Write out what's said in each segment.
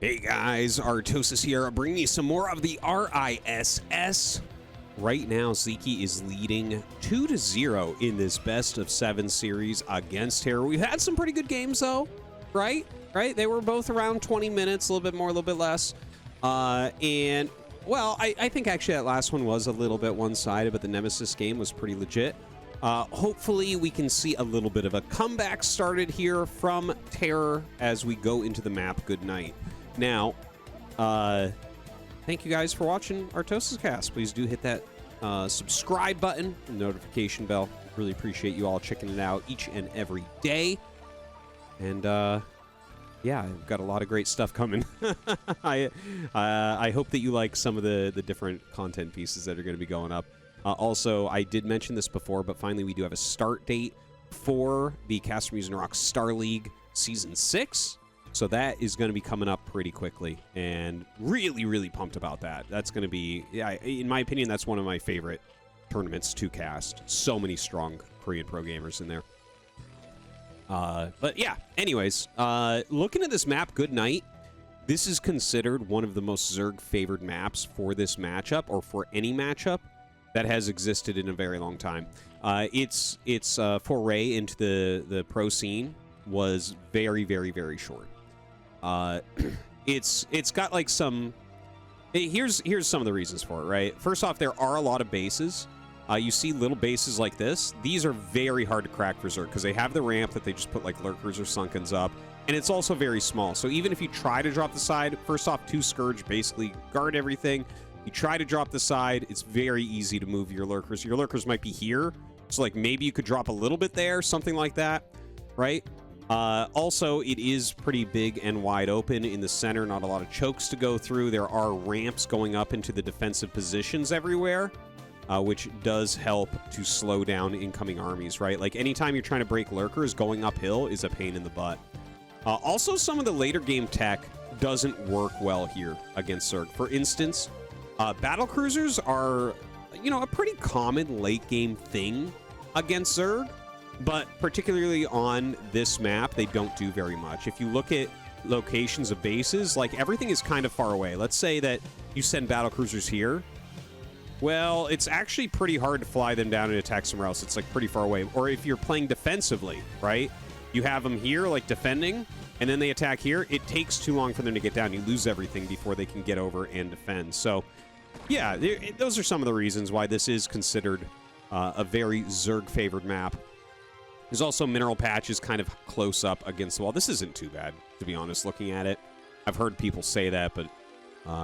Hey guys, Artosis here, bringing you some more of the RISS. Right now, Sziky is leading 2-0 in this best of 7 series against TerrOr. We've had some pretty good games though, right? They were both around 20 minutes, a little bit more, a little bit less. And well, I think actually that last one was a little bit one-sided, but the Nemesis game was pretty legit. Hopefully we can see a little bit of a comeback started here from TerrOr as we go into the map. Good night. Now, thank you guys for watching ArtosisCasts. Please do hit that subscribe button and notification bell. Really appreciate you all checking it out each and every day. And yeah, I've got a lot of great stuff coming. I hope that you like some of the different content pieces that are going to be going up. Also, I did mention this before, but finally we do have a start date for the Cast from Using Rock Star League Season 6. So that is going to be coming up pretty quickly, and really pumped about that. That's going to be, yeah, in my opinion, that's one of my favorite tournaments to cast. So many strong Korean pro gamers in there. But yeah, anyways, looking at this map, Good Night, this is considered one of the most Zerg favored maps for this matchup, or for any matchup that has existed in a very long time. Its foray into the pro scene was very short. It's got like some. Here's some of the reasons for it, right? First off, there are a lot of bases. You see little bases like this. These are very hard to crack for Zerg because they have the ramp that they just put like lurkers or sunkens up, and it's also very small. So even if you try to drop the side, first off, 2 Scourge basically guard everything. You try to drop the side, it's very easy to move your lurkers. Your lurkers might be here, so like maybe you could drop a little bit there, something like that, right? Also, it is pretty big and wide open in the center, not a lot of chokes to go through. There are ramps going up into the defensive positions everywhere, which does help to slow down incoming armies, right? Like anytime you're trying to break lurkers, going uphill is a pain in the butt. Also, some of the later game tech doesn't work well here against Zerg. For instance, battle cruisers are, you know, a pretty common late game thing against Zerg. But particularly on this map, they don't do very much. If you look at locations of bases, like everything is kind of far away. Let's say that you send battle cruisers here. Well, it's actually pretty hard to fly them down and attack somewhere else. It's like pretty far away. Or if you're playing defensively, right? You have them here like defending, and then they attack here. It takes too long for them to get down. You lose everything before they can get over and defend. So yeah, those are some of the reasons why this is considered a very Zerg-favored map. There's also mineral patches kind of close up against the wall. This isn't too bad, to be honest, looking at it. I've heard people say that, but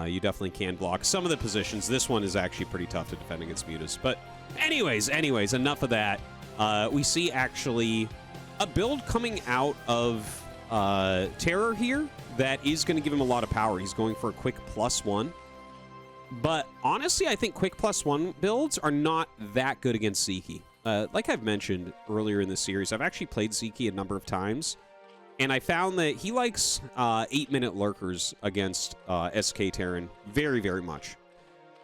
you definitely can block some of the positions. This one is actually pretty tough to defend against mutas. But anyways, enough of that. We see actually a build coming out of TerrOr here that is going to give him a lot of power. He's going for a quick +1. But honestly, I think quick +1 builds are not that good against Sziky. Like I've mentioned earlier in the series, I've actually played Sziky a number of times, and I found that he likes 8-minute lurkers against SK Terran very much.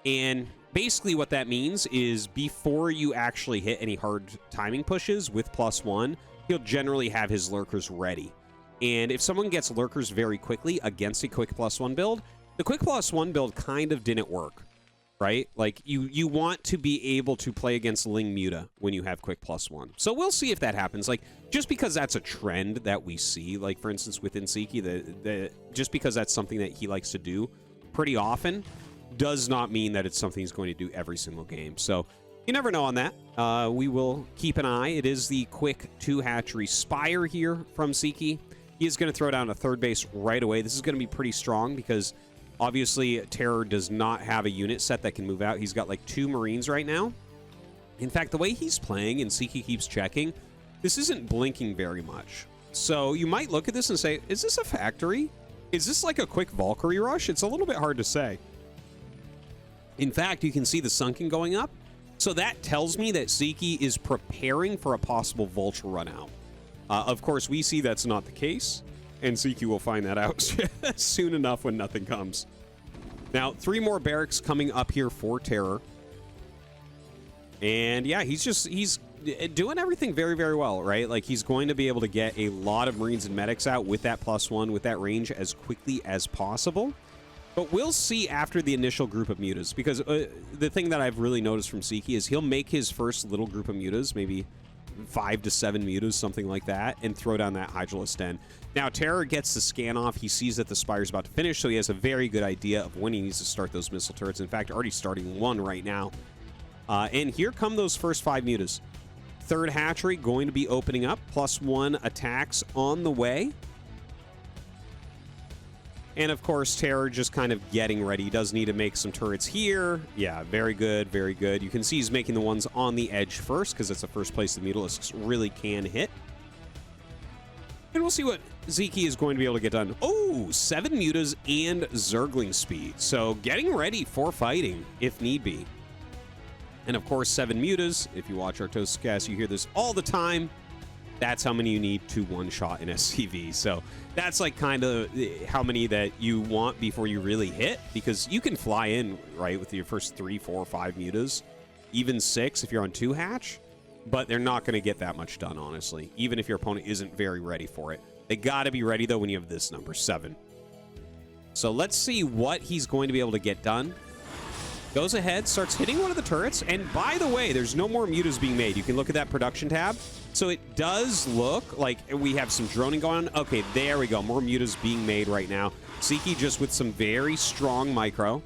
And basically what that means is before you actually hit any hard timing pushes with +1, he'll generally have his lurkers ready. And if someone gets lurkers very quickly against a quick +1 build, the quick +1 build kind of didn't work. Right? Like, you want to be able to play against Ling Muta when you have quick +1. So we'll see if that happens. Like, just because that's a trend that we see, like, for instance, within Sziky, just because that's something that he likes to do pretty often, does not mean that it's something he's going to do every single game. So you never know on that. We will keep an eye. It is the quick 2-hatchery Spire here from Sziky. He is going to throw down a 3rd base right away. This is going to be pretty strong because obviously, TerrOr does not have a unit set that can move out. He's got like 2 Marines right now. In fact, the way he's playing, and Sziky keeps checking, this isn't blinking very much. So you might look at this and say, is this a factory? Is this like a quick Valkyrie rush? It's a little bit hard to say. In fact, you can see the sunken going up. So that tells me that Sziky is preparing for a possible Vulture run out. Of course, we see that's not the case. And Sziky will find that out soon enough when nothing comes. Now, 3 more barracks coming up here for TerrOr. And yeah, he's doing everything very, very well, right? Like, he's going to be able to get a lot of Marines and medics out with that +1, with that range as quickly as possible. But we'll see after the initial group of mutas, because the thing that I've really noticed from Sziky is he'll make his first little group of mutas, maybe 5 to 7 mutas, something like that, and throw down that Hydralisk Den. Now, TerrOr gets the scan off. He sees that the Spire's about to finish, so he has a very good idea of when he needs to start those missile turrets. In fact, already starting one right now. And here come those first 5 mutas. Third hatchery going to be opening up. +1 attacks on the way. And, of course, TerrOr just kind of getting ready. He does need to make some turrets here. Yeah, very good, very good. You can see he's making the ones on the edge first, because that's the first place the Mutalisks really can hit. And we'll see what Sziky is going to be able to get done. Oh, 7 mutas and Zergling speed. So getting ready for fighting, if need be. And, of course, 7 mutas. If you watch ArtosisCasts, you hear this all the time. That's how many you need to one-shot in SCV. So that's like kind of how many that you want before you really hit, because you can fly in, right, with your first 3, 4, 5 mutas, even 6 if you're on 2 hatch, but they're not going to get that much done, honestly, even if your opponent isn't very ready for it. They got to be ready, though, when you have this number, 7. So let's see what he's going to be able to get done. Goes ahead, starts hitting one of the turrets, and by the way, there's no more mutas being made. You can look at that production tab. So it does look like we have some droning going on. Okay, there we go. More mutas being made right now. Sziky just with some very strong micro.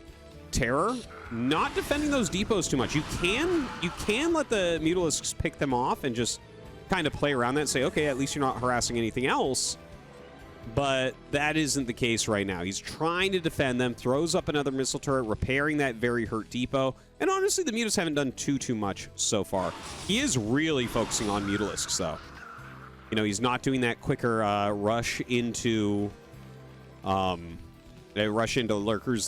TerrOr not defending those depots too much. You can let the Mutalisks pick them off and just kind of play around that and say, okay, at least you're not harassing anything else. But that isn't the case right now. He's trying to defend them, throws up another missile turret, repairing that very hurt depot. And honestly, the mutas haven't done too much so far. He is really focusing on Mutalisks, though. You know, he's not doing that quicker rush into lurkers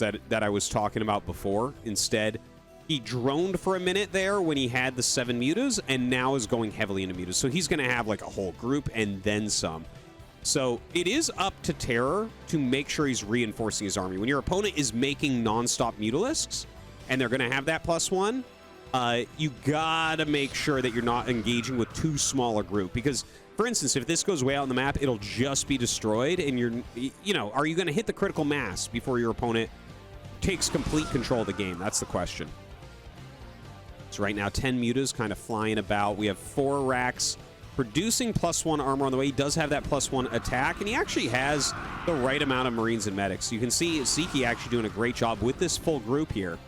that I was talking about before. Instead, he droned for a minute there when he had the 7 mutas, and now is going heavily into mutas. So he's going to have like a whole group and then some. So it is up to TerrOr to make sure he's reinforcing his army. When your opponent is making non-stop Mutalisks, and they're going to have that +1, you gotta make sure that you're not engaging with too small a group. Because, for instance, if this goes way out on the map, it'll just be destroyed, and are you going to hit the critical mass before your opponent takes complete control of the game? That's the question. So right now, 10 mutas kind of flying about. We have 4 racks producing +1 armor on the way. He does have that +1 attack, and he actually has the right amount of Marines and medics. You can see Sziky actually doing a great job with this full group here.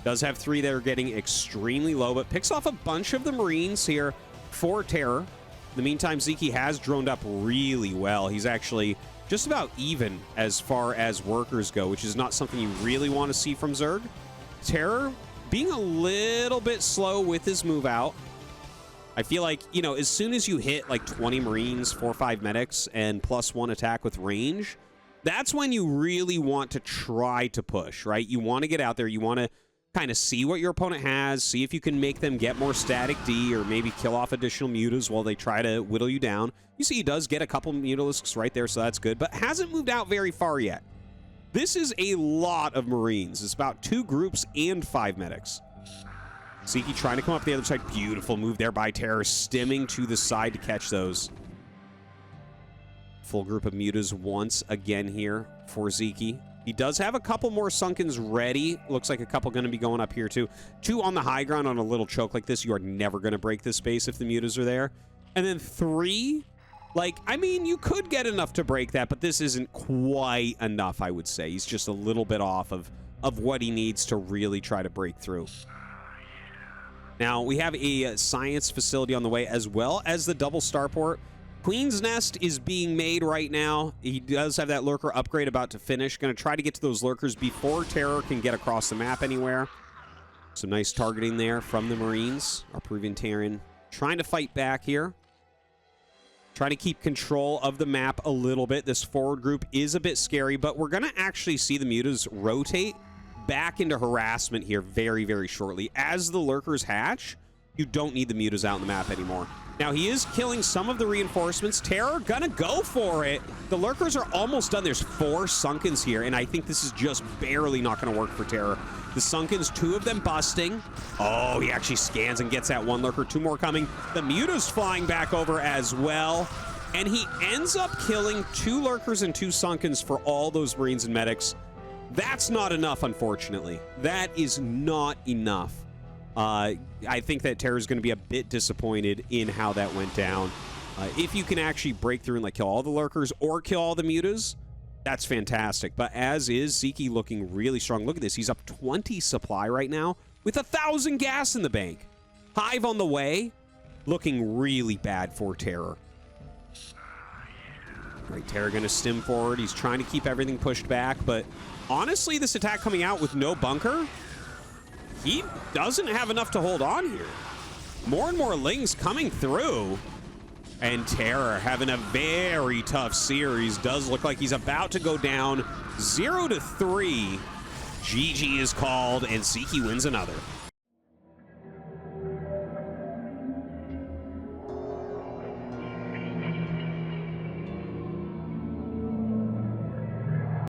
Does have 3 that are getting extremely low, but picks off a bunch of the Marines here for TerrOr. In the meantime, Sziky has droned up really well. He's actually just about even as far as workers go, which is not something you really want to see from Zerg. TerrOr being a little bit slow with his move out. I feel like, as soon as you hit like 20 Marines, 4 or 5 medics, and +1 attack with range, that's when you really want to try to push, right? You want to get out there. You want to kind of see what your opponent has, see if you can make them get more static D, or maybe kill off additional mutas while they try to whittle you down. You see he does get a couple Mutalisks right there, so that's good, but hasn't moved out very far yet. This is a lot of Marines. It's about 2 groups and 5 medics. Sziky trying to come up the other side. Beautiful move there by TerrOr, stimming to the side to catch those. Full group of mutas once again here for Sziky. He does have a couple more Sunkens ready. Looks like a couple going to be going up here too. 2 on the high ground on a little choke like this. You are never going to break this space if the mutas are there. And then 3, you could get enough to break that, but this isn't quite enough, I would say. He's just a little bit off of what he needs to really try to break through. Now, we have a science facility on the way, as well as the double starport. Queen's Nest is being made right now. He does have that lurker upgrade about to finish. Going to try to get to those lurkers before TerrOr can get across the map anywhere. Some nice targeting there from the Marines. Our Peruvian Terran trying to fight back here. Trying to keep control of the map a little bit. This forward group is a bit scary, but we're going to actually see the mutas rotate back into harassment here very, very shortly. As the lurkers hatch, you don't need the mutas out in the map anymore. Now, he is killing some of the reinforcements. TerrOr gonna go for it. The lurkers are almost done. There's 4 Sunkens here, and I think this is just barely not gonna work for TerrOr. The Sunkens, 2 of them busting. Oh, he actually scans and gets that 1 lurker. 2 more coming. The Muta's flying back over as well. And he ends up killing 2 lurkers and 2 Sunkens for all those Marines and medics. That's not enough, unfortunately. That is not enough. I think that TerrOr is going to be a bit disappointed in how that went down. If you can actually break through and like kill all the lurkers or kill all the mutas, that's fantastic. But as is, Sziky looking really strong. Look at this. He's up 20 supply right now with 1,000 gas in the bank. Hive on the way, looking really bad for TerrOr. All right, TerrOr going to stim forward. He's trying to keep everything pushed back, but honestly, this attack coming out with no bunker, he doesn't have enough to hold on here. More and more Lings coming through. And TerrOr having a very tough series. Does look like he's about to go down 0-3. GG is called, and Sziky wins another.